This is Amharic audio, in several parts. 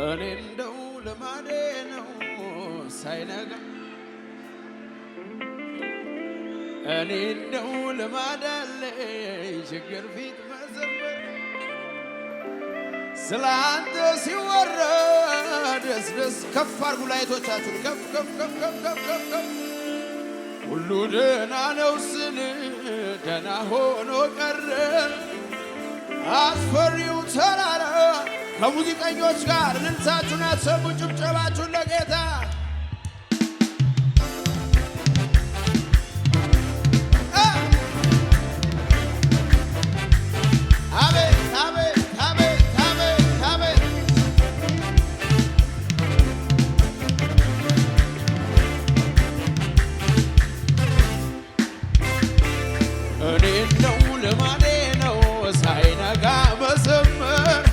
እኔ እንደው ልማዴ ነው ሳይነጋ እኔ እንደው ልማድ አለኝ ችግር ፊት መዘመር ስላንተ ሲወራ ደስ ደስ ከፍ አድርጉ ላይቶቻችሁን ከፍ ከፍ ከፍ ከፍ ከፍ ከፍ ሁሉ ደህና ነው ስል ደህና ሆኖ ቀረ አስፈሪው ተራራ ከሙዚቀኞች ጋር እልልታችሁን አሰሙ ጭብጨባችሁን ለጌታ አቤት አቤት አቤት አቤት አቤት እኔ እንደው ልማዴ ነው ሳይነጋ መዘመር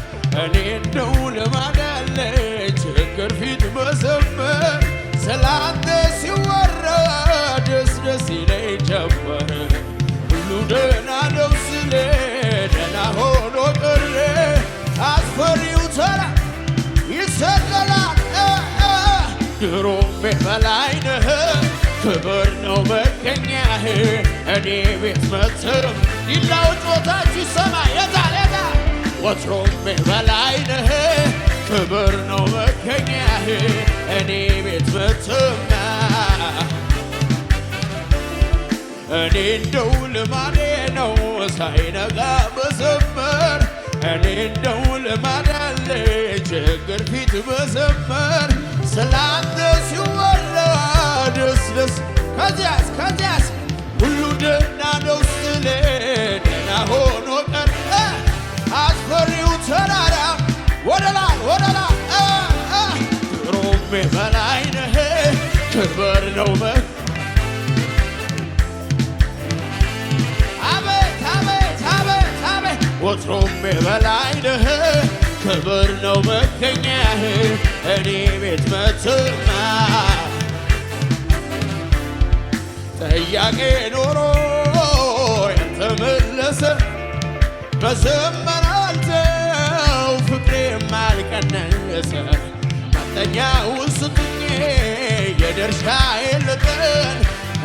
እኔ እንደው ልማድ አለኝ ችግር ፊት መዘመር ስላንተ ሲወራ ደስ ደስ ይለኝ ጀመር ሁሉ ደህና ነው ስል ደህና ሆኖ ቀረ አስፈሪው ተራራ ይሰቀላል ድሮም በላይ ነህ ክብር ነው መገኛህ እኔ ቤት መጥተህ ይላውጦታችሁ ይሰማ የታል የታል ወትሮም በላይ ነህ ክብር ነው መገኛህ እኔ ቤት መጥተህ እኔ እንደው ልማዴ ነው ሳይነጋ መዘመር እኔ እንደው ልማድ አለኝ ችግር ፊት መዘመር ስላንተ ሲወራ ደስ ደስ ከዚያስ ሁሉ ደህና ነው ስል ደህና ሆኖ ቀረ አስፈሪው ተራራ ወደ ላይ ድሮም በላይ ነህ ክብር ነው አቤት አቤት አቤት አቤት ወትሮም በላይ ነህ ክብር ነው መገኛህ እኔ ቤት መጥተህ ጥያቄ ኖሮ የተመለሰ በዘመን አልተው ፍቅሬም አልቀነሰ መጠኛ ውስጥኜ የድርሻዬን ልጠን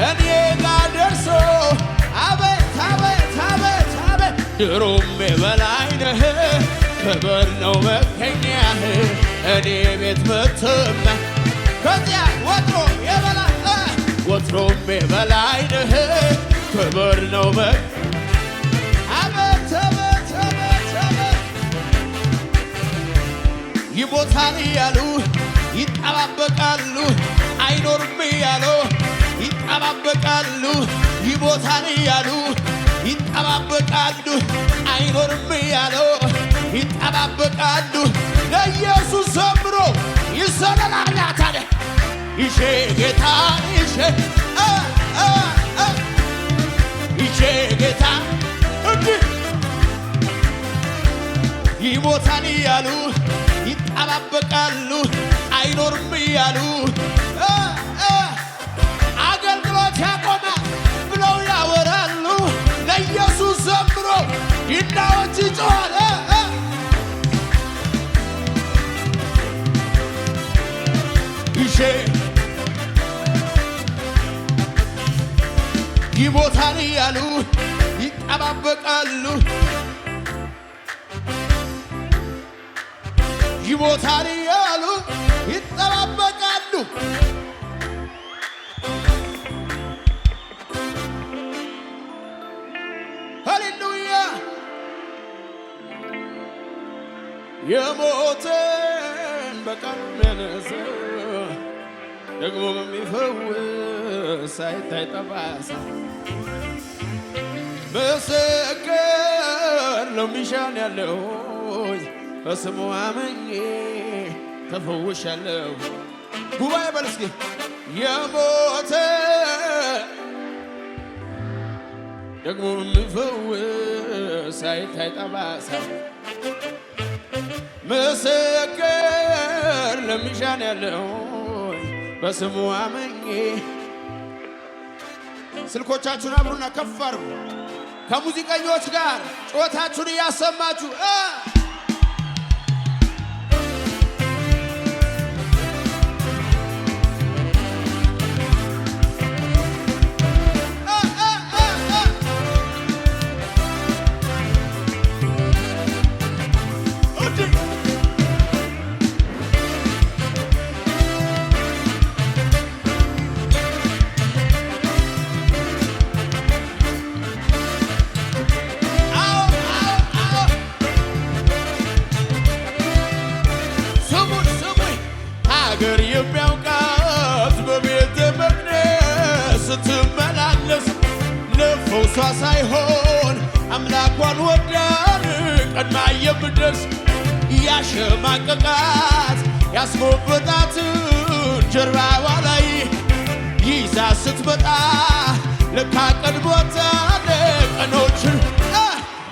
እኔ ጋር ደርሶ አቤት አቤት አቤት አቤት ድሮም በላይ ነህ ክብር ነው መገኛህ እኔ ቤት መጥተህ ከዚያ ወትሮም በላይ ነህ ክብር ነው አቤት አቤት አቤት አቤት ይሞታል እያሉ ይጠባበቃሉ አይኖርም እያሉ ይጠባበቃሉ ይሞታል እያሉ ይጠባበቃሉ አይኖርም እያሉ ይጠባበቃሉ ለኢየሱስ ዘምሮ ይሰለላል ታዲያ ይሼ ጌታ ይሼ ጌታ ይሞታል እያሉ ይጠባበቃሉ አይኖርም እያሉ አገልግሎት ያቆመ ብለው ያወራሉ ለኢየሱስ ዘምሮ ይናወጥ ይጮኻል ይሼ ይሞታል እያሉ ይጠባበቃሉ ይሞታል እያሉ ይጠባበቃሉ ሃሌሉያ የሞተን በቀን ያነሰ ደግሞ የሚፈውስ ሳይታይ ጠባሳ ምስክር ለሚሻን ያለው በስሙ አምኜ ተፈውሻለሁ ጉባኤ በል እስኪ የሞተ ደግሞ የሚፈውስ ሳይታይ ጠባሳ ምስክር ለሚሻን ያለው በስሙ አምኜ ስልኮቻችሁን አብሩና ከፍ አድርጉ ከሙዚቀኞች ጋር ጩኸታችሁን እያሰማችሁ ሳይሆን አምላኳን ወዳን ቀድማ የምትደርስ ያሸማቀቃት ያስጎበጣትን ጀርባዋ ላይ ይዛ ስትመጣ ለካ ቀድሞታል ቀኖችን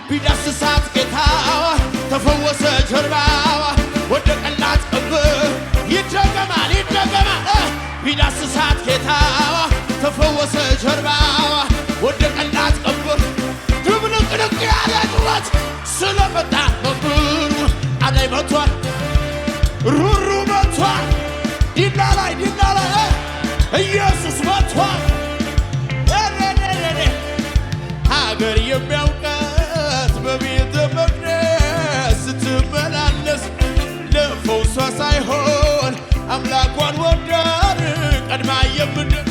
ቢዳስሳት ጌታዋ ተፈወሰ ጀርባዋ ወደቀላት ቀንበር ይደገማል ቢዳስሳት ጌታዋ ተፈወሰ ጀርባዋ ወደቀላት ቀንበር ድብልቅልቅ ያለ ጩኸት ስለመጣ መብሩ አዳይ መቷል ሩሩ መቷል ዲና ላይ ኢየሱስ መቷል ሀገር የሚያውቃት በቤተ መቅደስ ስትመላለስ ለፈውሷ ሳይሆን አምላኳን ወዳን ቀድማ የምድር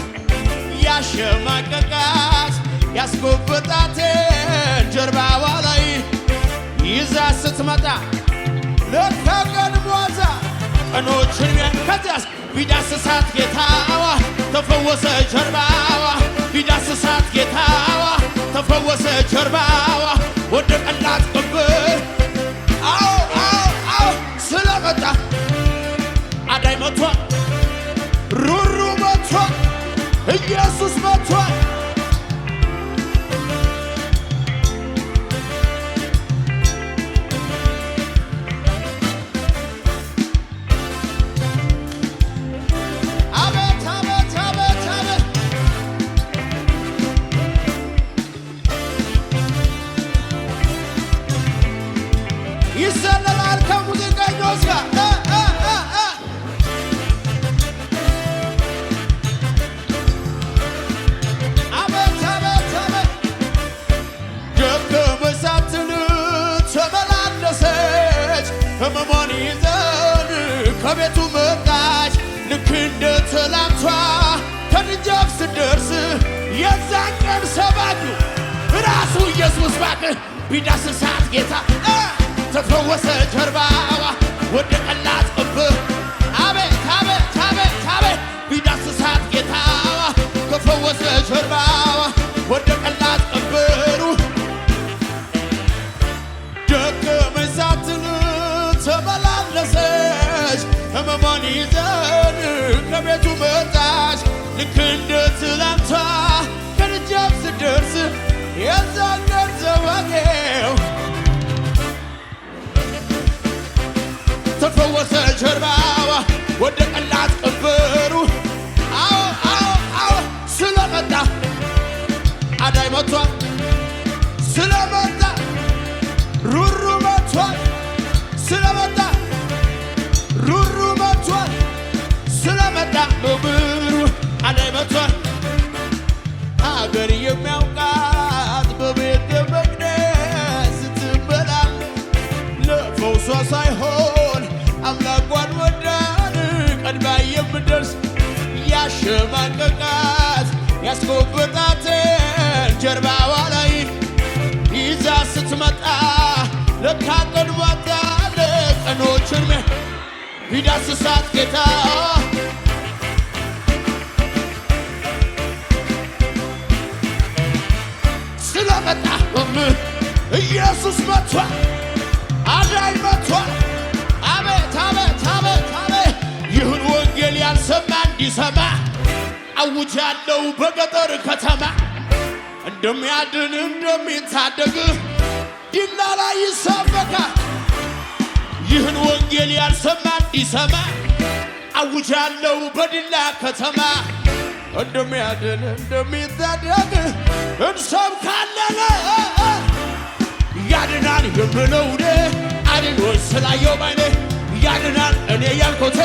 ያሸማቀቃት ያስጎበጣትን ጀርባዋ ላይ ይዛ ስትመጣ ለካ ቀድሟታ ቀኖችን ከዚያስ ቢዳስሳት ጌታዋ ተፈወሰ ጀርባዋ ቢዳስሳት ጌታዋ ተፈወሰ ጀርባዋ ወደቀላት ቀንበር አዎ ስለመጣ አዳይ መቷል ሩሩ መቷል ኢየሱስ መቷል ይሰለላል ከሙዚቀኞች ጋር አቤት ደከመኝ ሳትል ተመላለሰች ሕመሟን ይዘን ከቤቱ መጣች ልክ እንደ ትላንቷ ከደጃፍ ስትደርስ የዛን ቀን ሰባኪው ራሱ ኢየሱስ እባክህ ቢዳስሳት ጌታ ተፈወሰ ጀርባዋ ወደቀላት ቀንበር አቤት ቢዳስሳት ጌታዋ ተፈወሰ ጀርባዋ ወደቀላት ቀንበሩ ደከመኝ ሳትል ተመላለሰች ሕመሟን ይዘን ከቤቱ መጣች ልክ እንደ ትላንቷ ከደጃፍ ስትደርስ የዛን ቀን ሰባኪው ተፈወሰ ጀርባዋ ወደቀላት ቀንበሩ አዎ ስለመጣ አዳይ መቷል ስለመጣ ሩሩ መቷል ስለመጣ ሩሩ መቷል ስለመጣ መብሩ አዳይ መቷል ሀገር የሚያውቃት በቤተ መቅደስ ስትመላል ለፈውሷ ሳይሆን አምላኳን ወዳን ቀድማ የምትደርስ ያሸማቀቃት ያስጎበጣትን ጀርባዋ ላይ ይዛ ስትመጣ ለካ ቀድሟታል ቀኖችን ቢዳስሳት ጌታ ስለመጣ ኢየሱስ መቷል አዳኝ መቷል አቤት ይህን ወንጌል ያልሰማ እንዲሰማ አውጃለሁ በገጠር ከተማ እንደሚያድን እንደሚታደግ ዲና ላይ ይሰበካል ይህን ወንጌል ያልሰማ እንዲሰማ አውጃለሁ በዲላ ከተማ እንደሚያድን እንደሚታደግ እንሰብካለን ያድናል የምለው አድኖ ስላየው ባይኔ ያድናል እኔ ያልኩት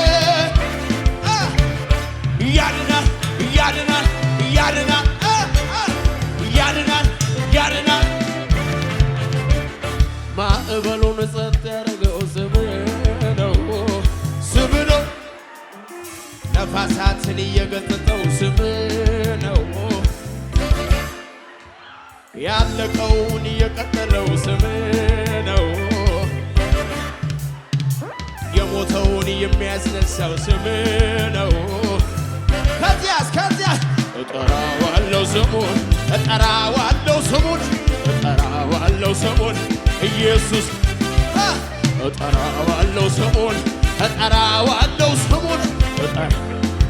ያድናል ማዕበሉን ጸጥ ያደረገው ስም ነው ነፋሳትን እየገጠጠው ስም ነው ያለቀውን እየቀጠለው ስም ነው የሞተውን የሚያስነሳው ስም ነው ከዚያ እጠራዋለሁ እጠራዋለሁ ስሙን እጠራዋለሁ ስሙን እጠራዋለሁ ስሙን ኢየሱስ እጠራዋለሁ ስሙን እጠራዋለሁ ስሙን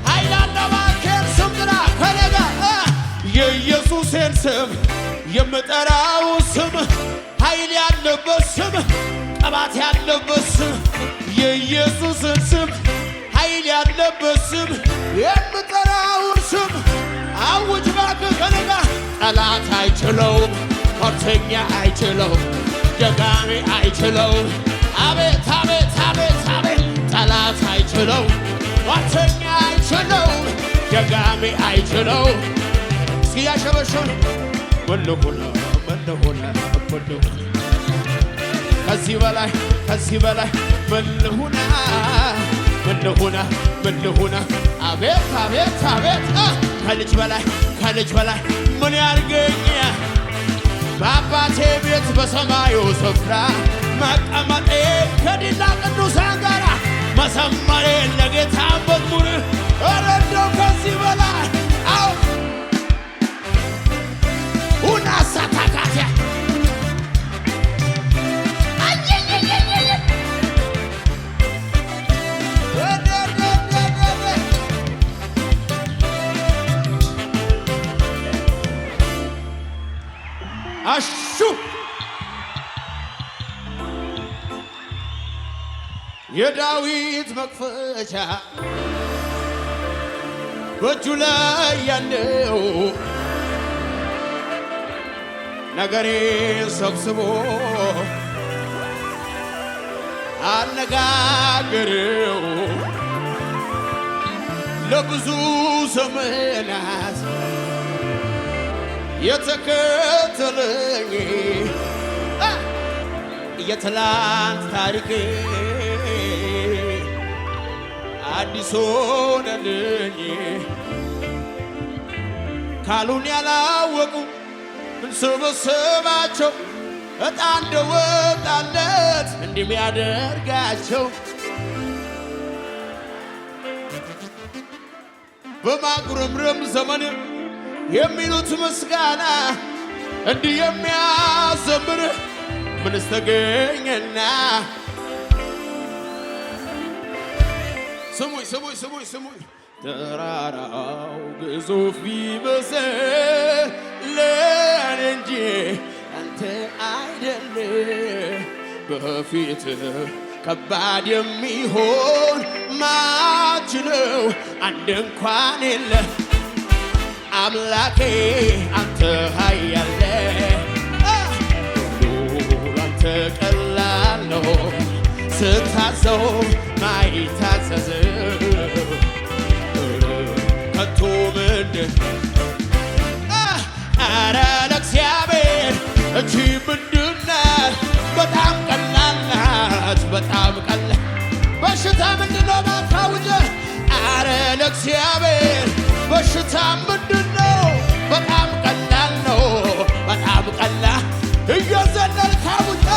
ኃይላለ ባንኬን ስም ጥራ ከነጋ የኢየሱስን ስም የምጠራው ስም ኃይል ያለበት ስም ቅባት ያለበት ስም የኢየሱስን ስም ኃይል ያለበት ስም የምጠራውን ስም አውጅ እባክህ ከነጋ ጠላት አይችለውም ሟርተኛ አይችለውም ደጋሚ አይችለውም አቤት አቤት አቤት አቤት ጠላት አይችለውም ሟርተኛ አይችለውም ደጋሚ አይችለውም እስኪ ያሸበሸን ወለሆነ ከዚህ በላይ ወለሆነ አቤት አቤት አቤት ከልጅ በላይ ምን ያርገኝ በአባቴ ቤት በሰማዩ ስፍራ መቀመጤ ከዲላ ቅዱሳን ጋር መሰመሬ ለጌታ መዝሙር ኧረ እንደው ከዚህ በላይ አው ሳታካትያ አሹ የዳዊት መክፈቻ በእጁ ላይ ያለው ነገሬን ሰብስቦ አነጋገረው ለብዙ ዘመናት የተከተለኝ የትላንት ታሪኬ አዲስ ሆነልኝ ካሉን ያላወቁ እንሰበሰባቸው ዕጣ እንደወጣለት እንደሚያደርጋቸው በማጉረምረም ዘመን የሚሉት ምስጋና እንዲህ የሚያዘምር ምንስ ተገኘና ስሙኝ ተራራው ግዙፍ ቢመስል ለእኔ እንጂ አንተ አይደለ በፊት ከባድ የሚሆን ማችለው አንድ እንኳን የለ አምላኬ አንተ ኃያል ሁሉ ላንተ ቀላል ነው ስታዘው ማይታዘዝ ከቶ ምንድን ኧረ ለእግዚአብሔር እቺ ምንድን ናት በጣም ቀላል ናት በጣም ቀላል በሽታ ምንድነው ማታውጀ ኧረ ለእግዚአብሔር በሽታ ምንድነው በጣም ቀላል ነው በጣም ቀላል እየዘለል ካውጀ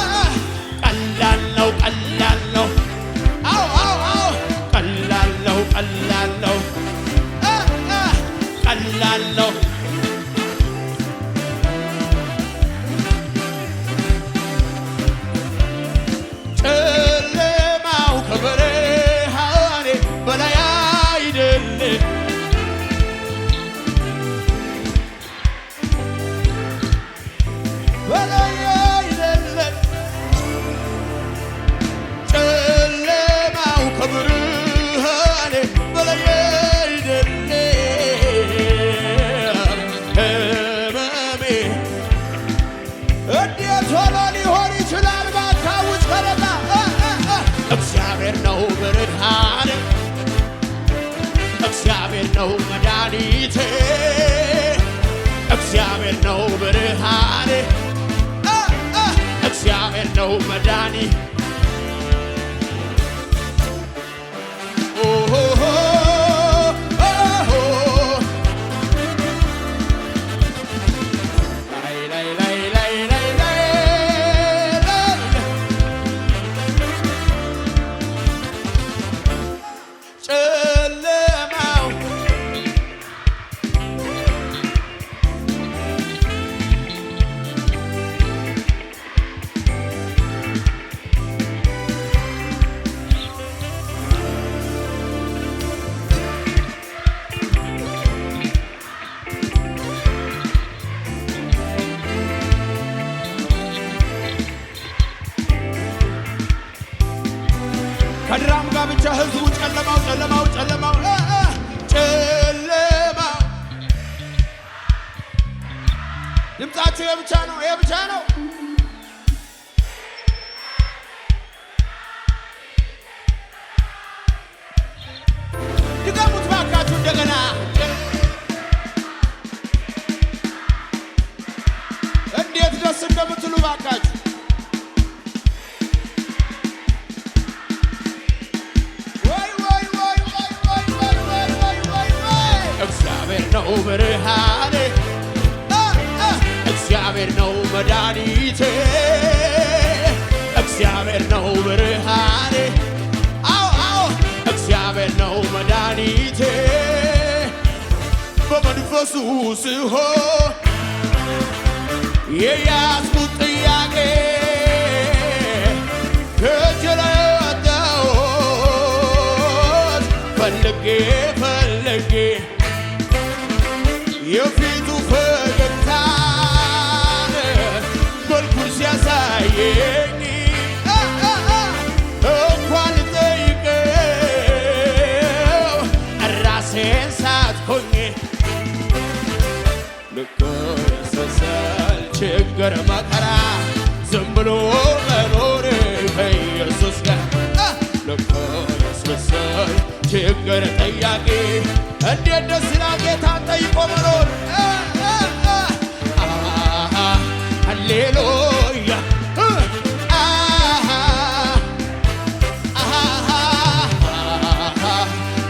ቀላል ነው አው ቀላል ነው ቀላል ነው ጨለማው ከብርሃኔ በላይ አይደለ በላይ አይደለ ጨለማው ከብርሃኔ በላይ አይደለ ህመሜ እንዴት ሆኖ ሊሆን ይችላል ባታውጅ ከረጋ እግዚአብሔር ነው ብርሃኔ እግዚአብሔር ነው መድኃኒቴ እግዚአብሔር ነው ብርሃኔ እግዚአብሔር ነው መድኃኒቴ ጨለማው ጨለማው ጨለማው ጨለማው ድምፃችሁ የብቻ ነው የብቻ ነው። ድገሙት ባካችሁ እንደገና እንዴት ደስ እንደምትሉ ባካችሁ። እግዚአብሔር ነው ብርሃኔ እግዚአብሔር ነው መድኃኒቴ እግዚአብሔር ነው ብርሃኔ እግዚአብሔር ነው መድኃኒቴ በመንፈሱ ስሆን የያዝኩት ጥያቄ ከእጄ ላይ ወጣሁት ፈልጌ ፈልጌ የፊቱ ፈገግታ መልኩን ሲያሳየኝ እንኳን ልጠይቀው ራሴን ሳትሆኜ ልክ ያሰሳል ችግር መከራ ዝም ብሎ መኖር ከኢየሱስ ጋር ልክ ያሰሳል ችግር ጠያቂ እንዴት ደስ ይላል ጌታን ጠይቆ መኖር ሃሌሉያ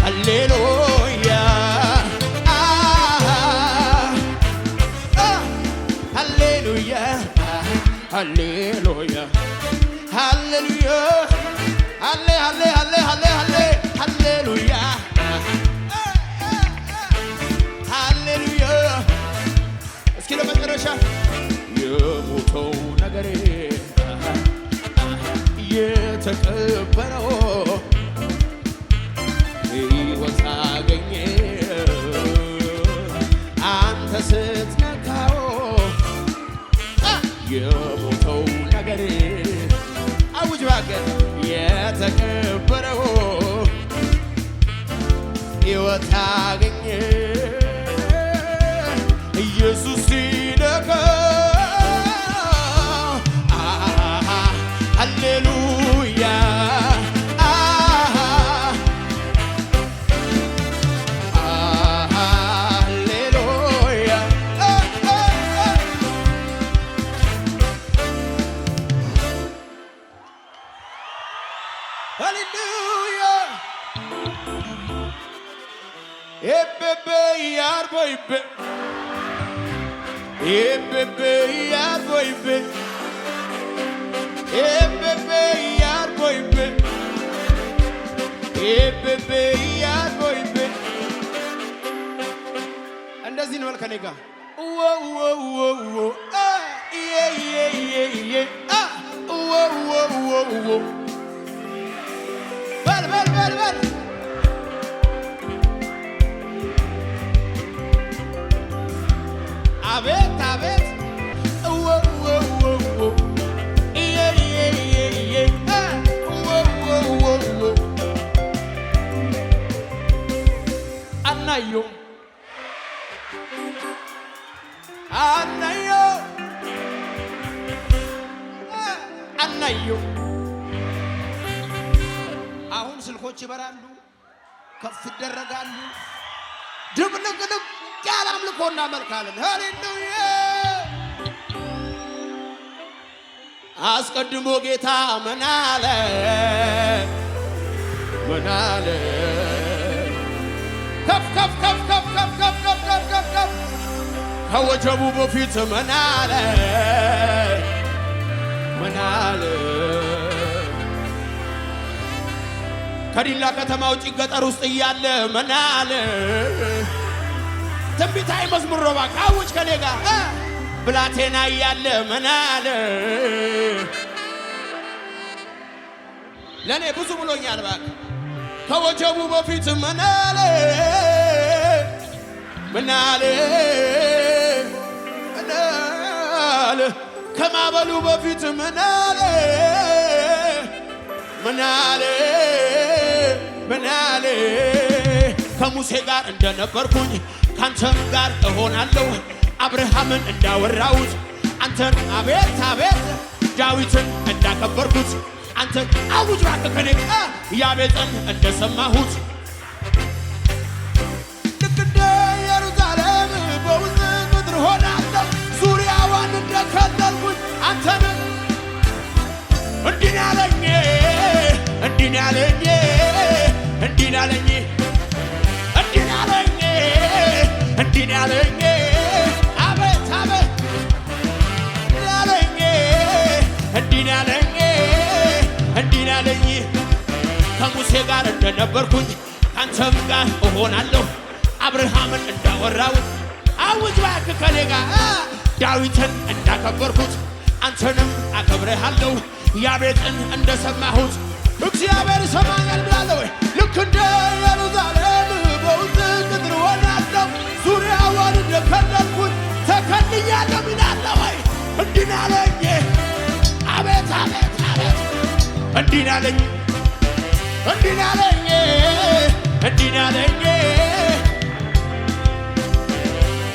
ሃሌሉያ ሃሌሉያ ሃሌሉያ ሃሌሉያ ሃሌ ሃሌ ሃሌ ሃሌ ሃሌ ሃሌሉያ ሃሌሉያ። እስኪ ለመጨረሻ የሞተው ነገሬ የተቀበረው ሕይወት አገኘ አንተ ስትነካው የሞተው ነገሬ አውጅ ባገር የተቀበረው ሕይወት አገኘ ኢየሱስ ሲነካው ሃሌሉያ ሃሌሉያ ሃሌሉያ ኤቤቤ ያርቦይቤ ኤቤቤ ያርቦይቤ ኤቤቤ ያርቦይቤ ኤቤቤ ያርቦይቤ እንደዚህ ነው ከኔ ጋር በል በል በል በል አቤት አቤት አናዮ አናዮ አናዮ አሁን ስልኮች ይበራሉ፣ ከፍ ይደረጋሉ። ድብልቅልቅ ያለ አምልኮ እናመልካለን። ሃሌሉያ አስቀድሞ ጌታ ምን አለ ምን አለ ከፍ ከፍ ከፍ ከፍ ከፍ ከፍ ከፍ ከፍ ከፍ ከፍ ከወጀቡ በፊት ምን አለ ምን አለ ከዲላ ከተማ ውጭ ገጠር ውስጥ እያለ ምን አለ ትንቢታዊ መዝሙር ነው እባክህ አውጅ ከኔ ጋር ብላቴና እያለ ምን አለ ለኔ ብዙ ብሎኛል እባክህ ከወጀቡ በፊት ምን አለ ምን አለ ምን አለ ከማበሉ በፊት ምን አለ ምን አለ ምን አለ ከሙሴ ጋር እንደነበርኩኝ ካንተም ጋር እሆናለሁ አብርሃምን እንዳወራሁት አንተን አቤት አቤት ዳዊትን እንዳከበርኩት አንተን አውጅ እባክህ ከኔ ያቤጽን እንደሰማሁት ልክ እንደ ኢየሩሳሌም በውስጥ ምድር ሆናለሁ ዙሪያዋን እንደከለልኩኝ አንተን እንዲህ ያለኝ እንዲህ ያለኝ እንዲህ ያለኝ እንዲህ ያለኝ እንዲህ ያለኝ አቤት አቤት ያለኝ እንዲህ ያለኝ እንዲህ ያለኝ ከሙሴ ጋር እንደነበርኩኝ ካንተም ጋር እሆናለሁ አብርሃምን እንዳወራሁት አውጅ እባክህ ከኔ ጋር ዳዊትን እንዳከበርኩት አንተንም አከብርሃለሁ ያቤጽን እንደሰማሁት እግዚአብሔር ይሰማኛል ብላለሁ ልክ እንደ ኢየሩሳሌም በውስጥ ቅጥር ሆናለሁ ዙሪያዋን እንደከለልኩኝ ተከልያለሁ ይላለሁ እንዲህ አለኝ አቤት አቤት አቤት እንዲህ አለኝ እንዲህ አለኝ እንዲህ አለኝ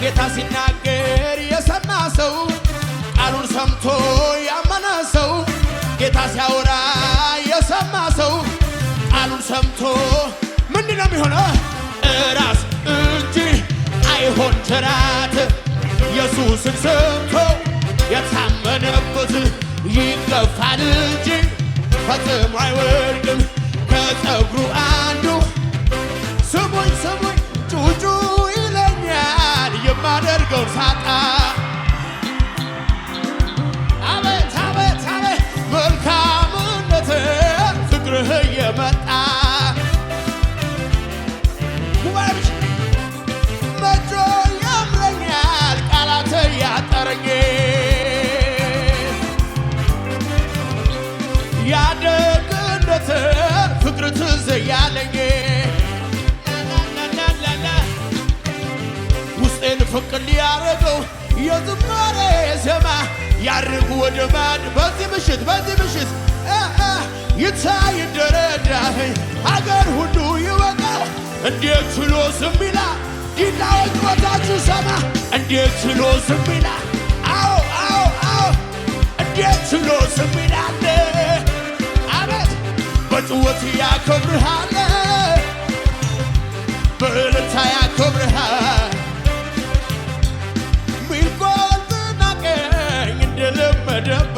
ጌታ ሲናገር የሰማ ሰው ቃሉን ሰምቶ ያመነ ሰው ጌታ ሲያወራ የሰማ ሰው ቃሉን ሰምቶ ምንድነው የሚሆነው ራስ እንጂ አይሆን ጅራት ኢየሱስን ሰምቶ የታመነበት ይገፋል እንጂ ፈጽሞ አይወድቅም ከፀጉሩ አንዱ ስሙኝ ስሙኝ ጩጩ ይለኛል የማደርገውን ሳጣ አቤት አቤት አቤት መልካምነት ፍቅርህ የመጣ ጉባኤዎች መጮ ያምረኛል ቃላት ያጠረኝ ያደግነት ፍቅር ትዝ ያለኝ ውስጤን ፍቅር ሊያረገው የዝማሬ ዜማ ያርግ ወደ ማን በዚህ ምሽት ይታይ እንደረዳኸኝ ሀገር ሁሉ ይወቀው እንዴት ችሎ ዝም ይላል ዲላዎች ቦታችሁ ሰማ እንዴት ችሎ ዝም ይላል አዎ አዎ አዎ እንዴት ችሎ ዝም ይላል አቤት በጭወት ያከብርሃል በእልልታ ያከብርሃል ሚልቆልና ቀኝ እንደለመደባ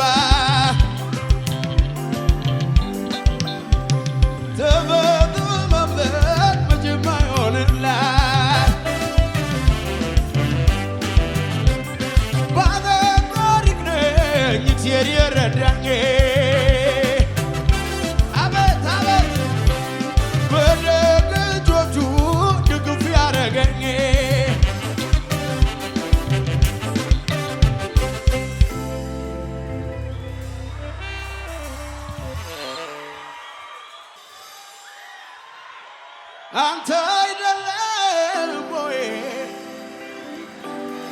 ተመጡ መምለክ መቼም አይሆንላት ባለ ታሪክ ነኝ እግዚአብሔር የረዳኝ አቤት አቤት በደግ እጆቹ ድግፍ ያረገኝ አንተ አይደለም ወይ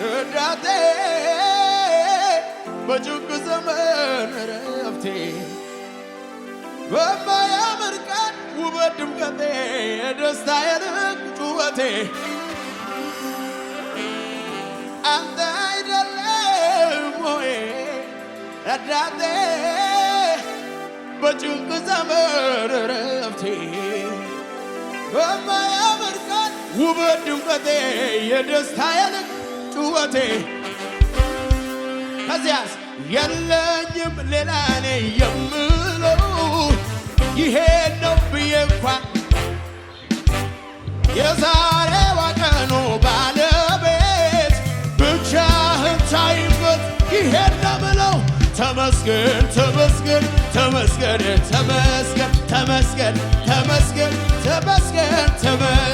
ረዳቴ በጭንቅ ዘመን ረፍቴ በማያምር ቀን ውበት ድምቀቴ የደስታዬ ልቅ ጩኸቴ አንተ አይደለም ወይ ረዳቴ በጭንቅ ዘመን ረፍቴ በማያምር ቀን ውበት ድምቀቴ የደስታዬ ልቅ ጩኸቴ ከዚያስ የለኝም ሌላ እኔ የምለው ይሄ ነው ብዬ እንኳን የዛሬዋ ቀኑ ባለቤት ብቻህን ታይበት ይሄ ነው ብለው ተመስገን ተመስገን ተመስገን ተመስገን ተመስገን ተመስገን ተመስገን ተመስገን